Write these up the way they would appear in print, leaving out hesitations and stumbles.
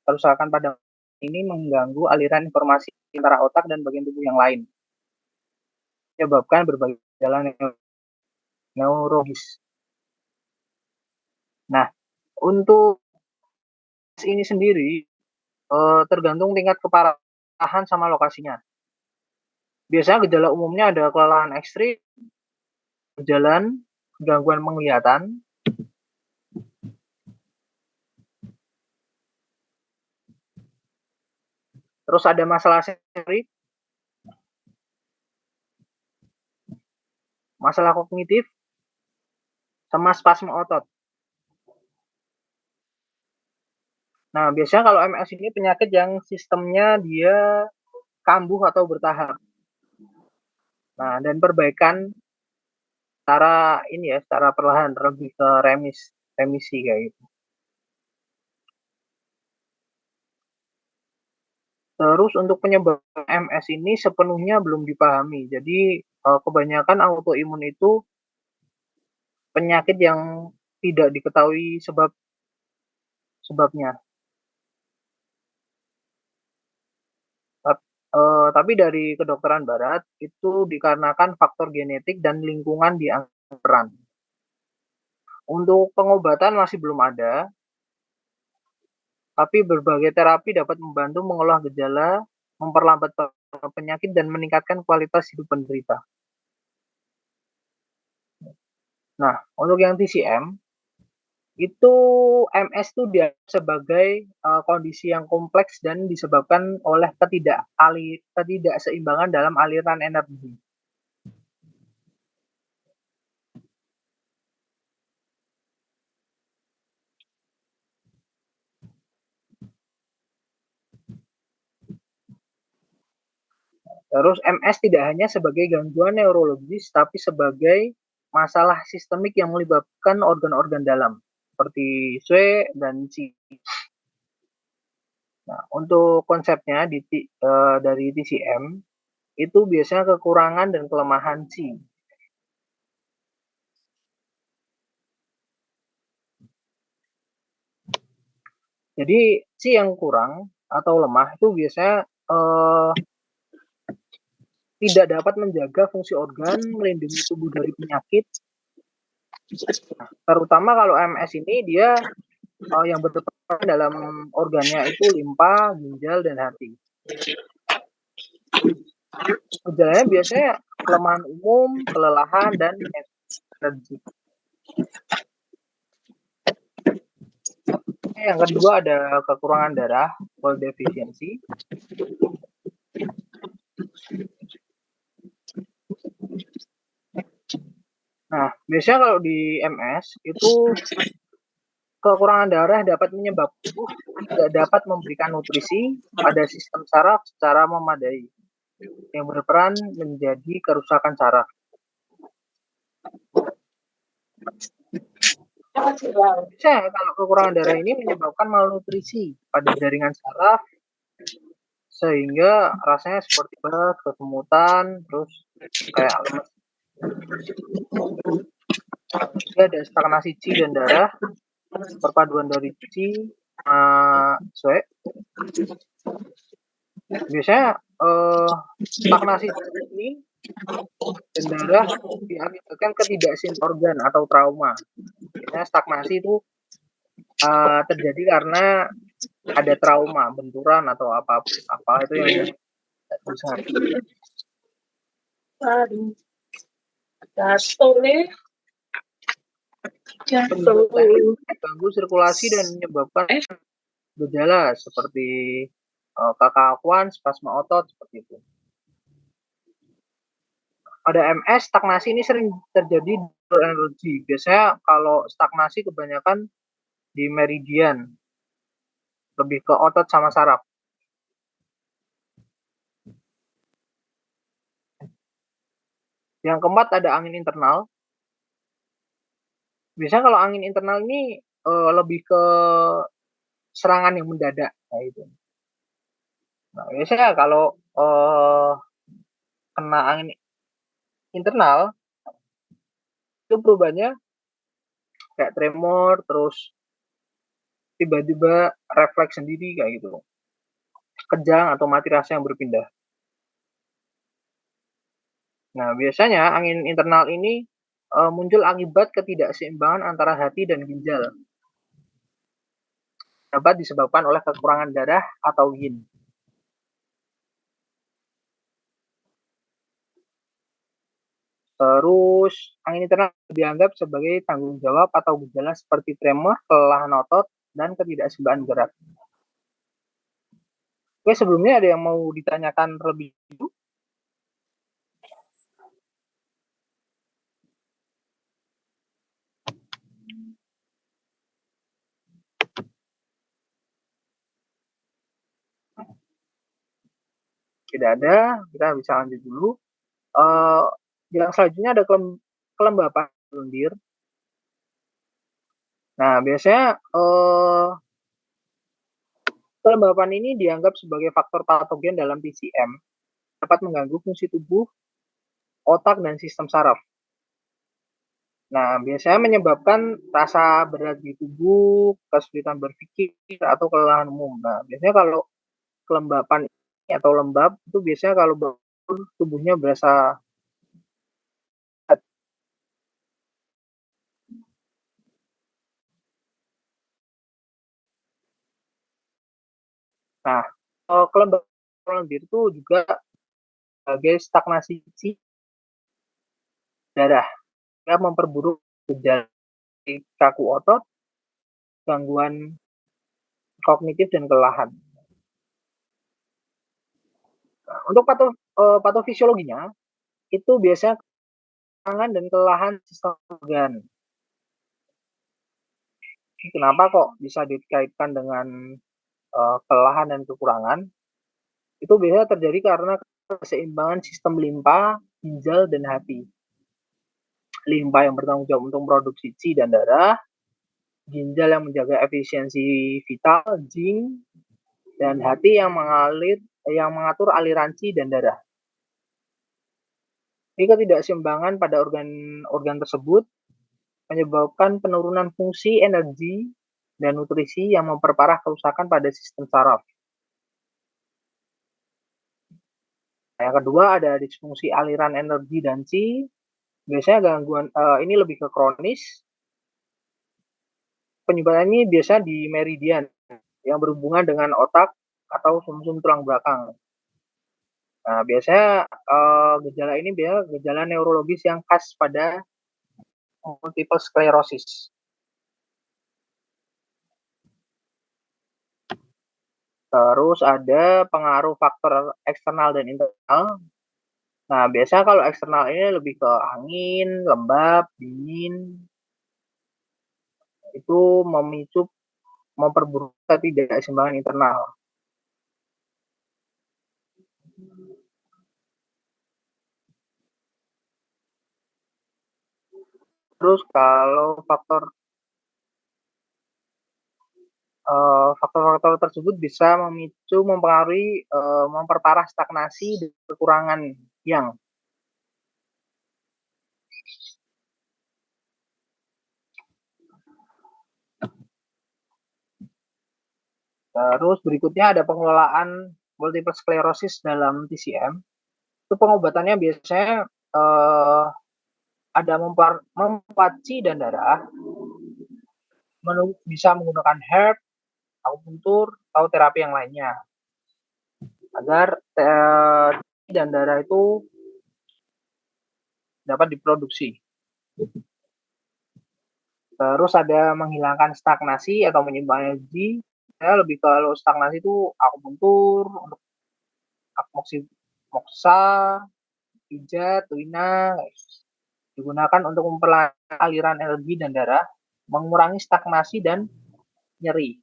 kerusakan pada ini mengganggu aliran informasi antara otak dan bagian tubuh yang lain, menyebabkan berbagai gejala neurologis. Nah, untuk ini sendiri tergantung tingkat keparahan sama lokasinya. Biasanya gejala umumnya ada kelelahan ekstrim, berjalan, gangguan penglihatan, terus ada masalah sensori, masalah kognitif, sama spasme otot. Nah, biasanya kalau MS ini penyakit yang sistemnya dia kambuh atau bertahap. Nah, dan perbaikan secara perlahan lebih ke remisi kayak gitu. Terus untuk penyebab MS ini sepenuhnya belum dipahami. Jadi kebanyakan autoimun itu penyakit yang tidak diketahui sebabnya. Tapi dari kedokteran barat itu dikarenakan faktor genetik dan lingkungan di peran. Untuk pengobatan masih belum ada, tapi berbagai terapi dapat membantu mengolah gejala, memperlambat penyakit dan meningkatkan kualitas hidup penderita. Nah, untuk yang TCM itu MS itu dia sebagai kondisi yang kompleks dan disebabkan oleh ketidakseimbangan dalam aliran energi. Terus MS tidak hanya sebagai gangguan neurologis, tapi sebagai masalah sistemik yang melibatkan organ-organ dalam, seperti SWE dan C. Nah, untuk konsepnya dari TCM, itu biasanya kekurangan dan kelemahan C. Jadi C yang kurang atau lemah itu biasanya tidak dapat menjaga fungsi organ, melindungi tubuh dari penyakit. Nah, terutama kalau MS ini dia yang berperan dalam organnya itu limpa, ginjal, dan hati. Gejalanya biasanya kelemahan umum, kelelahan, dan energi. Yang kedua ada kekurangan darah, blood deficiency. Nah, biasanya kalau di MS itu kekurangan darah dapat menyebabkan tubuh tidak dapat memberikan nutrisi pada sistem saraf secara memadai, yang berperan menjadi kerusakan saraf. Biasanya kalau kekurangan darah ini menyebabkan malnutrisi pada jaringan saraf, sehingga rasanya seperti berat, kesemutan, terus kayak lemes. Juga ada stagnasi C dan darah, perpaduan dari C SWE. Biasanya stagnasi ini dan darah diakibatkan ketidaksinkronan organ atau trauma. Biasanya stagnasi itu terjadi karena ada trauma, benturan atau apa itu yang tidak bisa. Mengganggu sirkulasi dan menyebabkan gejala seperti kekakuan, spasme otot seperti itu. Pada MS stagnasi ini sering terjadi di energi. Biasanya kalau stagnasi kebanyakan di meridian, lebih ke otot sama saraf. Yang keempat ada angin internal. Biasanya kalau angin internal ini lebih ke serangan yang mendadak kayak gitu. Nah, biasanya kalau kena angin internal itu perubahannya kayak tremor, terus tiba-tiba refleks sendiri kayak gitu, kejang atau mati rasa yang berpindah. Nah, biasanya angin internal ini muncul akibat ketidakseimbangan antara hati dan ginjal, dapat disebabkan oleh kekurangan darah atau yin. Terus, angin internal dianggap sebagai tanggung jawab atau gejala seperti tremor, kelelahan otot, dan ketidakseimbangan gerak. Oke, sebelumnya ada yang mau ditanyakan terlebih dulu? Tidak ada, kita bisa lanjut dulu. Yang selanjutnya ada kelembapan lendir. Nah, biasanya kelembapan ini dianggap sebagai faktor patogen dalam PCM, dapat mengganggu fungsi tubuh, otak, dan sistem saraf. Nah, biasanya menyebabkan rasa berat di tubuh, kesulitan berpikir, atau kelelahan umum. Nah, biasanya kalau kelembapan atau lembab itu biasanya kalau bangun tubuhnya berasa. Nah, kelembapan lendir itu juga sebagai stagnasi darah yang memperburuk gejala kaku otot, gangguan kognitif, dan kelelahan. Nah, untuk patofisiologinya itu biasanya kekurangan dan kelelahan sistem organ. Kenapa kok bisa dikaitkan dengan kelelahan dan kekurangan? Itu biasanya terjadi karena keseimbangan sistem limpa, ginjal, dan hati. Limpa yang bertanggung jawab untuk produksi qi dan darah, ginjal yang menjaga efisiensi vital, jing, dan hati yang mengatur aliran qi dan darah. Ini ketidakseimbangan pada organ tersebut menyebabkan penurunan fungsi energi dan nutrisi yang memperparah kerusakan pada sistem saraf. Yang kedua ada disfungsi aliran energi dan qi. Biasanya gangguan ini lebih ke kronis. Penyebarannya biasa di meridian yang berhubungan dengan otak atau sumsum tulang belakang. Nah, biasanya gejala ini biasanya gejala neurologis yang khas pada multiple sclerosis. Terus ada pengaruh faktor eksternal dan internal. Nah, biasanya kalau eksternal ini lebih ke angin, lembab, dingin, itu memperburuk ketidakseimbangan internal. Terus kalau faktor-faktor tersebut bisa mempengaruhi, memperparah stagnasi dan kekurangan yang. Terus berikutnya ada pengelolaan multiple sclerosis dalam TCM. Itu pengobatannya biasanya ada mempaci dan darah, bisa menggunakan herb, akupuntur, atau terapi yang lainnya agar dan darah itu dapat diproduksi. Terus ada menghilangkan stagnasi atau menyeimbang energi. Saya lebih kalau stagnasi itu akupuntur, untuk moksa, pijat, tuina, digunakan untuk memperlancar aliran energi dan darah, mengurangi stagnasi dan nyeri.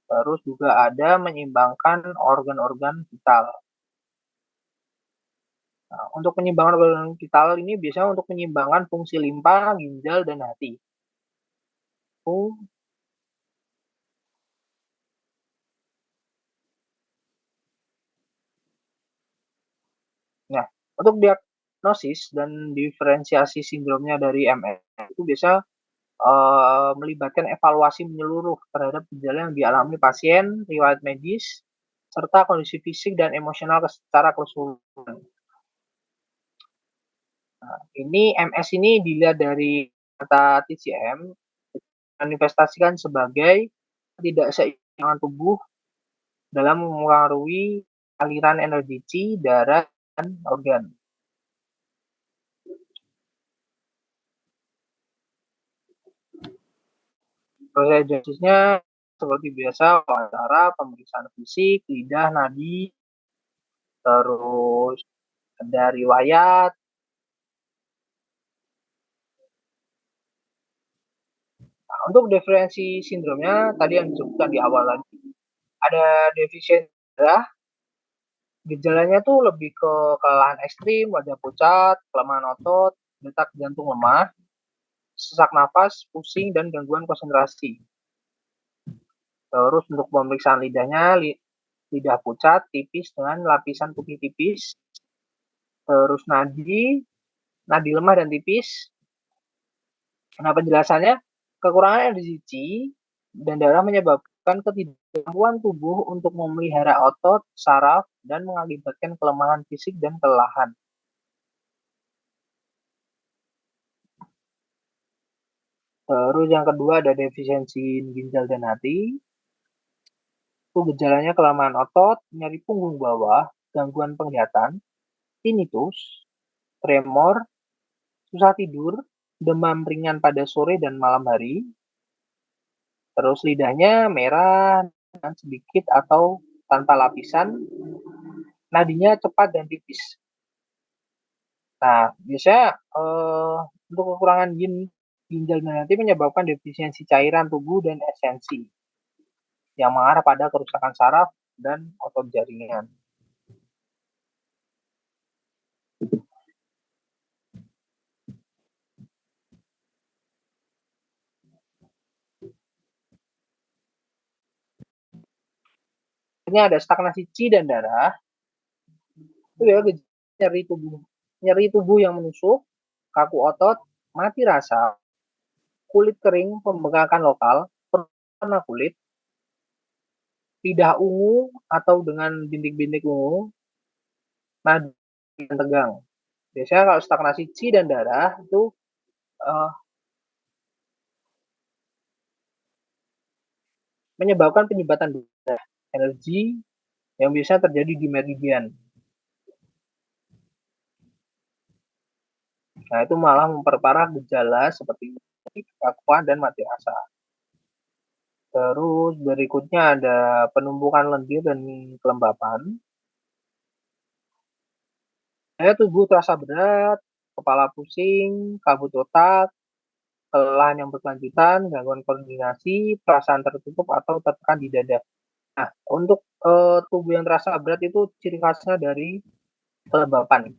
Terus juga ada menyeimbangkan organ-organ vital. Nah, untuk penyimbangan organ vital ini biasanya untuk penyimbangan fungsi limpa, ginjal, dan hati. Nah, untuk diagnosis dan diferensiasi sindromnya dari MS itu biasa melibatkan evaluasi menyeluruh terhadap gejala yang dialami pasien, riwayat medis, serta kondisi fisik dan emosional secara keseluruhan. Nah, ini MS ini dilihat dari kata TCM, manifestasikan sebagai ketidakseimbangan tubuh dalam mempengaruhi aliran energi Qi, darah, dan organ. Proses diagnosisnya seperti biasa, wawancara, pemeriksaan fisik, lidah, nadi, terus ada riwayat. Nah, untuk definisi sindromnya tadi yang disebutkan di awal tadi, ada defisiensi darah. Gejalanya tuh lebih ke kelelahan ekstrim, wajah pucat, kelemahan otot, detak jantung lemah, sesak nafas, pusing, dan gangguan konsentrasi. Terus untuk pemeriksaan lidahnya, lidah pucat, tipis dengan lapisan putih tipis. Terus nadi lemah dan tipis. Nah, penjelasannya, kekurangan energi Qi dan darah menyebabkan ketidakmampuan tubuh untuk memelihara otot, saraf, dan mengakibatkan kelemahan fisik dan kelelahan. Terus yang kedua ada defisiensi ginjal dan hati. Itu gejalanya kelemahan otot, nyeri punggung bawah, gangguan penglihatan, tinnitus, tremor, susah tidur, demam ringan pada sore dan malam hari. Terus lidahnya merah dan sedikit atau tanpa lapisan, nadinya cepat dan tipis. Nah, biasanya untuk kekurangan ginjal dan hati menyebabkan defisiensi cairan tubuh dan esensi yang mengarah pada kerusakan saraf dan otot jaringan. Ini ada stagnasi Qi dan darah. Itu ya nyeri tubuh yang menusuk, kaku otot, mati rasa, kulit kering, pembengkakan lokal, warna kulit, lidah ungu atau dengan bintik-bintik ungu, nadi yang tegang. Biasanya kalau stagnasi Qi dan darah itu menyebabkan penyumbatan darah, energi yang bisa terjadi di meridian. Nah, itu malah memperparah gejala seperti kekakuan dan mati rasa. Terus berikutnya ada penumpukan lendir dan kelembapan. Daya tubuh terasa berat, kepala pusing, kabut otak, kelelahan yang berkelanjutan, gangguan koordinasi, perasaan tertutup atau tertekan di dada. Nah, untuk tubuh yang terasa berat itu ciri khasnya dari kelembapan.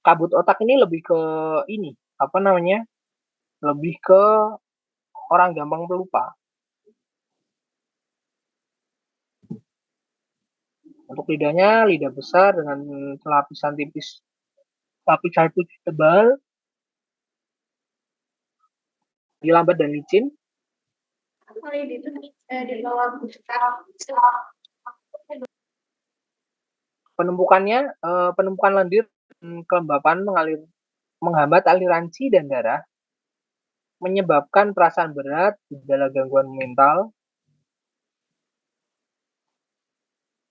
Kabut otak ini lebih ke ini, apa namanya? Lebih ke orang gampang pelupa. Untuk lidahnya, lidah besar dengan lapisan tipis, lapisan putih tebal, lambat dan licin. Penumpukan lendir kelembapan menghambat aliran Qi dan darah, menyebabkan perasaan berat, gejala gangguan mental.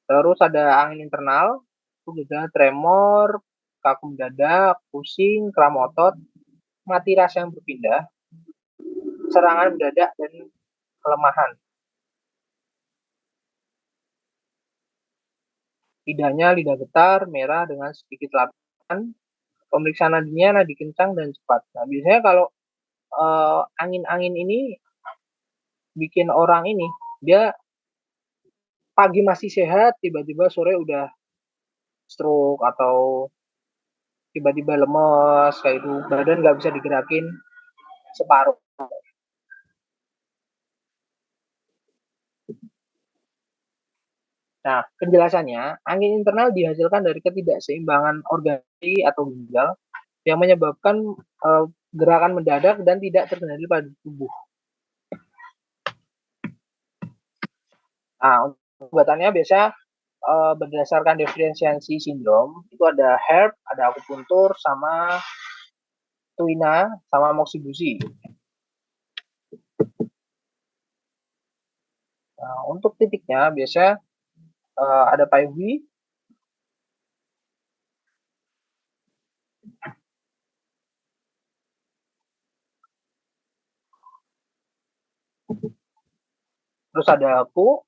Terus ada angin internal, itu gejala tremor, kaku mendadak, pusing, kram otot, mati rasa yang berpindah, serangan mendadak, dan kelemahan. Lidahnya lidah getar, merah dengan sedikit lapisan. Pemeriksaan nadinya nadi kencang dan cepat. Nah, biasanya kalau angin-angin ini bikin orang ini, dia pagi masih sehat, tiba-tiba sore udah stroke atau tiba-tiba lemes kayak itu, badan nggak bisa digerakin separuh. Nah, penjelasannya, angin internal dihasilkan dari ketidakseimbangan organ atau ginjal yang menyebabkan gerakan mendadak dan tidak terkendali pada tubuh. Nah, untuk obatannya biasa berdasarkan diferensiasi sindrom itu ada herb, ada akupuntur, sama tuina, sama moxibusi. Nah, untuk titiknya biasa ada payuhi, terus ada aku,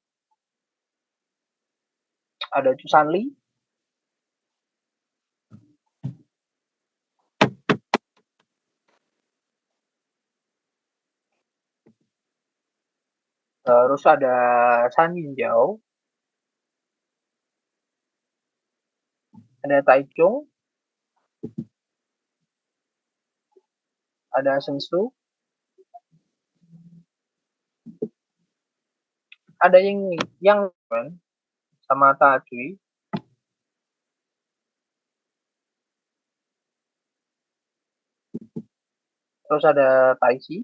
ada cusanli, terus ada sanjinjau, ada taichung, ada sensu, ada yang sama tacui, terus ada taisi,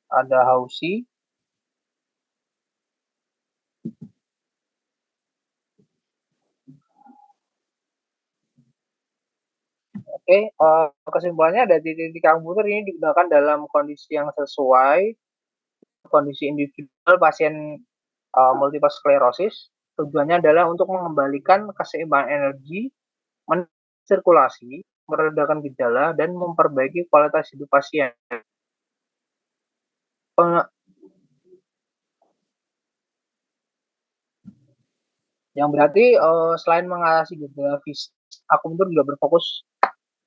ada hausi, oke, kesimpulannya ada titik akupunktur ini digunakan dalam kondisi yang sesuai, kondisi individual pasien multiple sklerosis. Tujuannya adalah untuk mengembalikan keseimbangan energi, sirkulasi, meredakan gejala, dan memperbaiki kualitas hidup pasien. Yang berarti selain mengatasi gejala fisik, akupunktur juga berfokus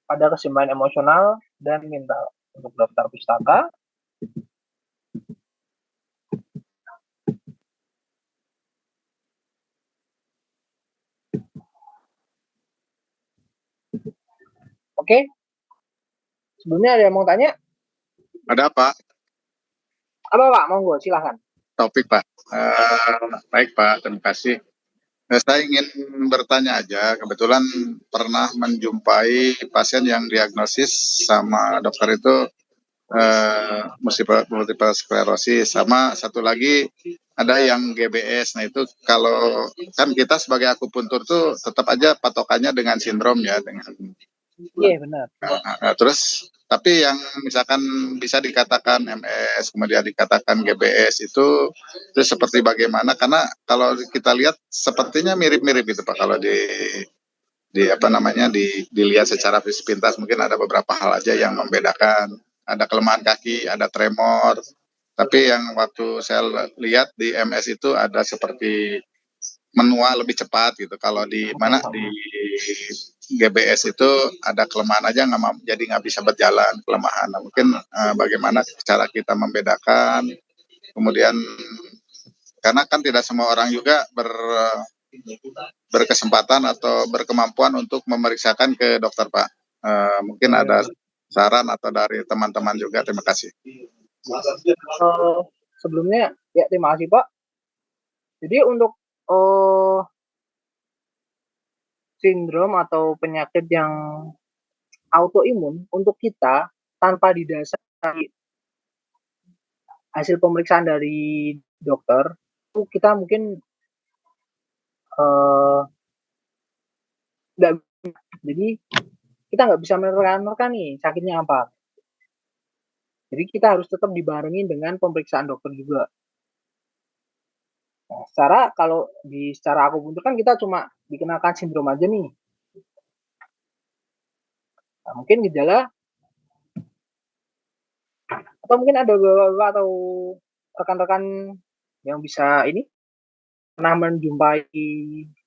pada keseimbangan emosional dan mental. Untuk daftar pustaka, oke. Sebelumnya ada yang mau tanya? Ada apa? Apa Pak? Monggo, silahkan. Topik Pak. Baik Pak, terima kasih. Saya ingin bertanya aja, kebetulan pernah menjumpai pasien yang diagnosis sama dokter itu multiple sklerosis, sama satu lagi ada yang GBS. Nah itu kalau kan kita sebagai akupuntur tuh tetap aja patokannya dengan sindrom ya, dengan Iya, benar. terus tapi yang misalkan bisa dikatakan MS, kemudian dikatakan GBS itu seperti bagaimana? Karena kalau kita lihat sepertinya mirip-mirip gitu Pak. Kalau di apa namanya dilihat secara sepintas mungkin ada beberapa hal aja yang membedakan. Ada kelemahan kaki, ada tremor. Tapi yang waktu saya lihat di MS itu ada seperti menua lebih cepat gitu. Kalau di mana di GBS itu ada kelemahan aja jadi nggak bisa berjalan kelemahan. Nah, mungkin bagaimana cara kita membedakan. Kemudian karena kan tidak semua orang juga berkesempatan atau berkemampuan untuk memeriksakan ke dokter Pak. Mungkin ada saran atau dari teman-teman juga. Terima kasih. Sebelumnya ya terima kasih Pak. Jadi untuk sindrom atau penyakit yang autoimun untuk kita tanpa didasari hasil pemeriksaan dari dokter, itu kita mungkin nggak, jadi kita nggak bisa menerka nih sakitnya apa. Jadi kita harus tetap dibarengin dengan pemeriksaan dokter juga. Nah, secara akupuntur kan kita cuma dikenakan sindrom aja nih. Nah, mungkin gejala atau mungkin ada bapak atau rekan-rekan yang bisa ini pernah menjumpai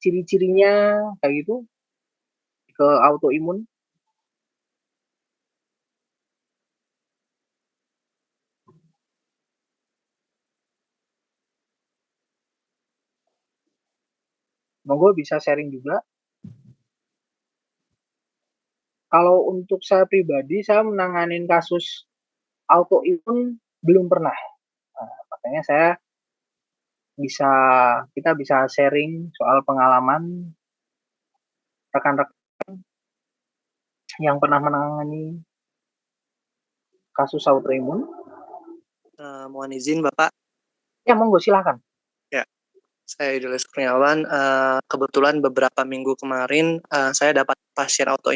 ciri-cirinya kayak gitu ke autoimun. Monggo bisa sharing juga. Kalau untuk saya pribadi, saya menanganin kasus autoimun belum pernah. Nah, makanya saya kita bisa sharing soal pengalaman rekan-rekan yang pernah menangani kasus autoimun. Mohon izin Bapak. Ya, monggo silakan. Ya, saya Idris Kurniawan. Kebetulan beberapa minggu kemarin saya dapat pasien autoimun